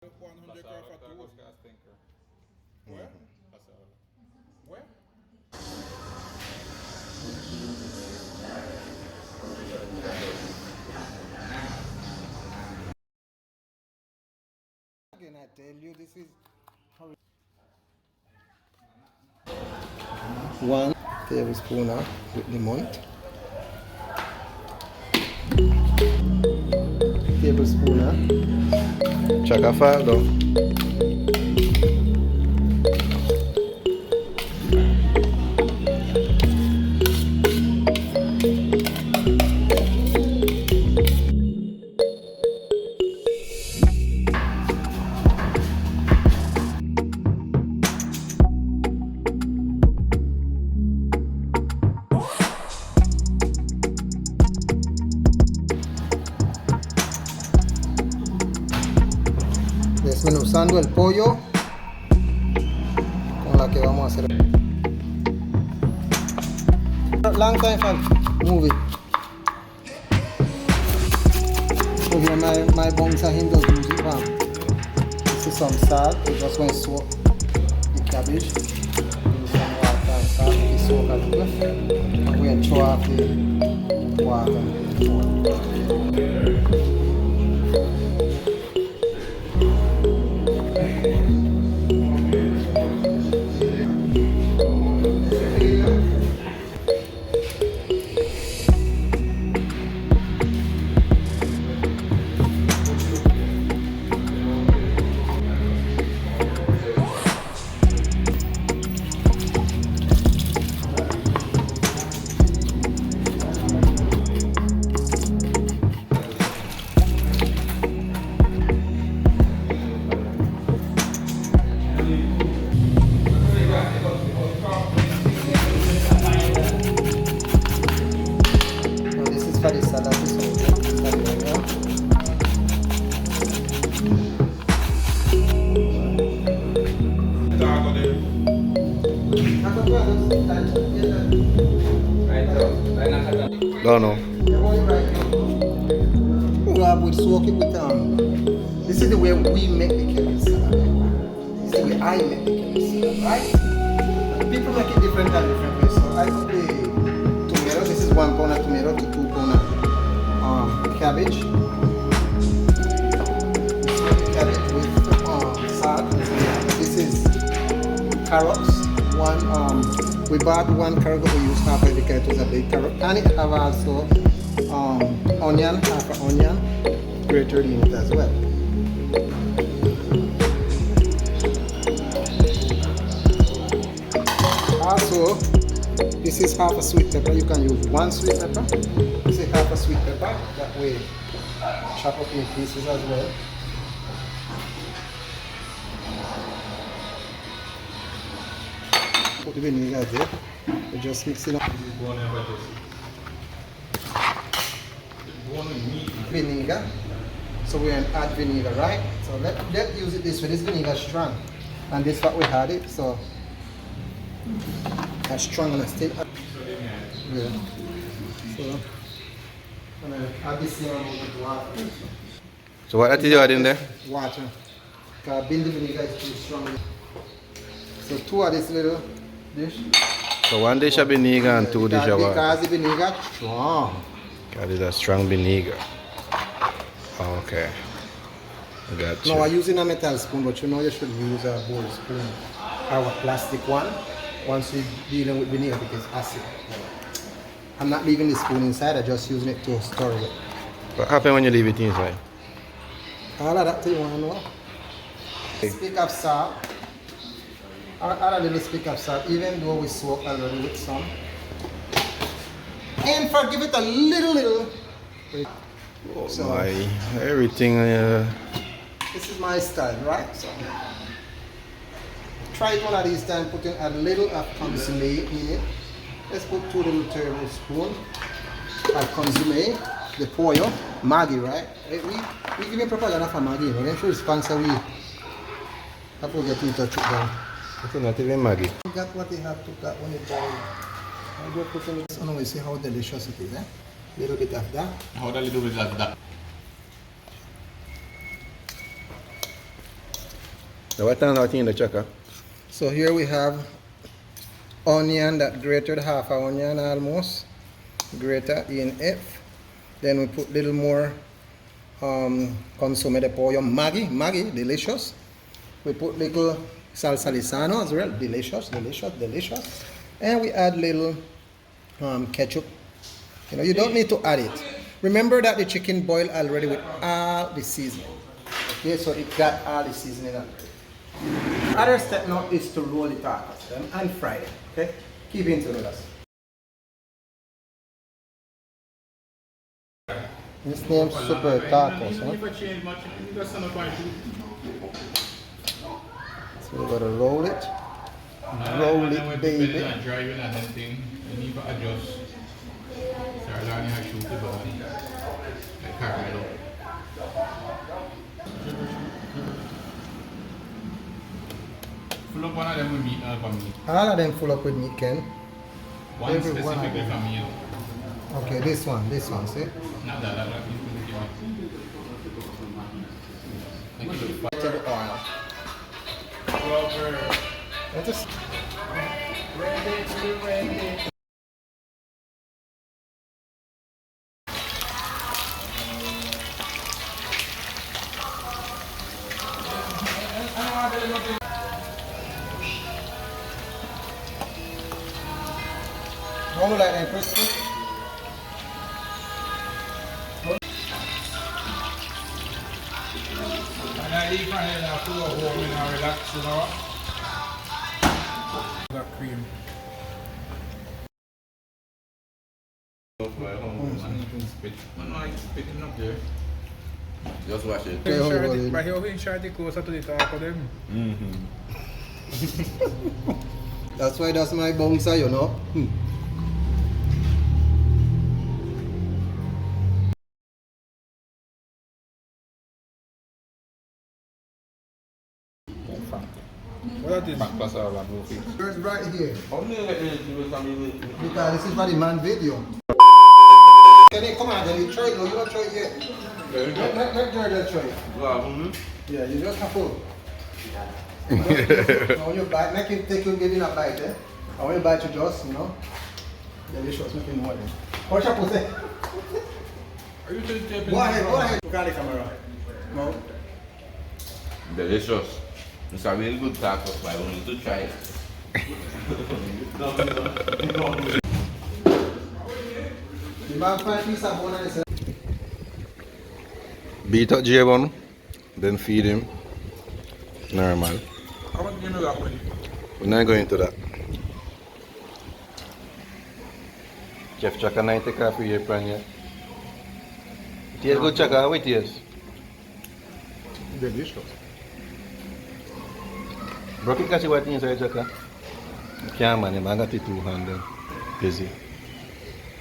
100 car for two. Where? Where? Again, I tell you, this is how. 1 tablespoon of lemon. Tablespoon of chacafaldo. Desmenuzando el pollo con la que vamos a hacer. Long time for move it. So here my bones are him does use it from. This is some salt. We just going to soak the cabbage. Use some water and salt. We soak a little. And we're going to throw off the water. For the salad, no. We soak it with this is the way we make the cabbage salad. This is the way I make the cabbage salad, right? People make it different and different ways. So I put the tomato. This is 1 pound of tomato to 2 pound of cabbage. Cabbage with salt. This is carrots. We bought 1 carrot, but we used half of it because it was a big carrot. And it have also onion, half an onion, grated in it as well. Also, this is half a sweet pepper. You can use 1 sweet pepper. This is half a sweet pepper. That way, chop up in pieces as well. Put the vinegar there. We just mix it up. Vinegar. So we're going to add vinegar, right? So let's use it this way. This vinegar is strong. And this is what we had it. So that's strong and still. Yeah. So I'm going to add this here with water. So what did you add in there? Water. Because the vinegar is too strong. So 2 of this little dish. So 1 dish of vinegar and 2 dish of water. Because the vinegar is strong. Because it's a strong vinegar. Okay. Got you. Now I'm using a metal spoon, but you know you should use a bowl spoon or a plastic one once you're dealing with vinegar because it's acid. I'm not leaving the spoon inside, I'm just using it to stir it. What happens when you leave it inside? All of that you want to know. Stick of salt. Add a little stick of salt, even though we soak already with some. And give it a little. Oh So, my, everything. This is my style, right? So, try it one of these times, putting a little of consomme in it. Let's put 2 little tablespoons of consomme, the pollo, Maggi, right? We give propaganda for Maggi, you know, they should sponsor we. I forget to touch it down. It's not even Maggi. You got what they have to cut when you boil. I go put in this. Oh, see how delicious it is, eh? Little bit of that. How a little bit of that? So what time are you in the chaka? So here we have onion, that grated half an onion almost, grated in it. Then we put little more consume de pollo, Maggi, delicious. We put little salsa lizano as well, delicious. And we add little ketchup. You know, you don't need to add it. Remember that the chicken boiled already with all the seasoning. Okay, so it got all the seasoning already. Other step now is to roll the tacos and fry them. Okay, keep into noodles. This name's Super Tacos. So we gotta roll it. Roll it, baby. Full up one of them with meat for me. All of them full up with meat, Ken. One Every one of specifically them. for me. Okay, this one, see? Not that. To the oil. Let us. Ready. Want to like them crispy? And I eat my head after a home and I relax, you know. Got cream. Man, I spitting up there. Just watch it. But he'll be slightly closer to the top of them. That's why that's my bouncer, you know. What is Plus all that movie. It's right here. Only Because this is for the man video. Can you come on, then you try it? No, you don't try it yet. Let Jordan try it. Yeah, you just have to. When you bite, make him take you, give him a bite, eh? And when you bite, you just, you know, delicious, make him more than. Watch out, pussy. Are you just taping? Go ahead. Look at the camera. No. delicious. It's a really good tacos, but I want you to try it. Beat up J1, then feed him. Normal. How much do you know that one? We're not going into that. Chef Chaka 90 coffee here, Pranya. It tastes good, Chaka. How it tastes? Delicious. Broke it, catch what inside, Chaka. Can't man, I got it 200. Busy.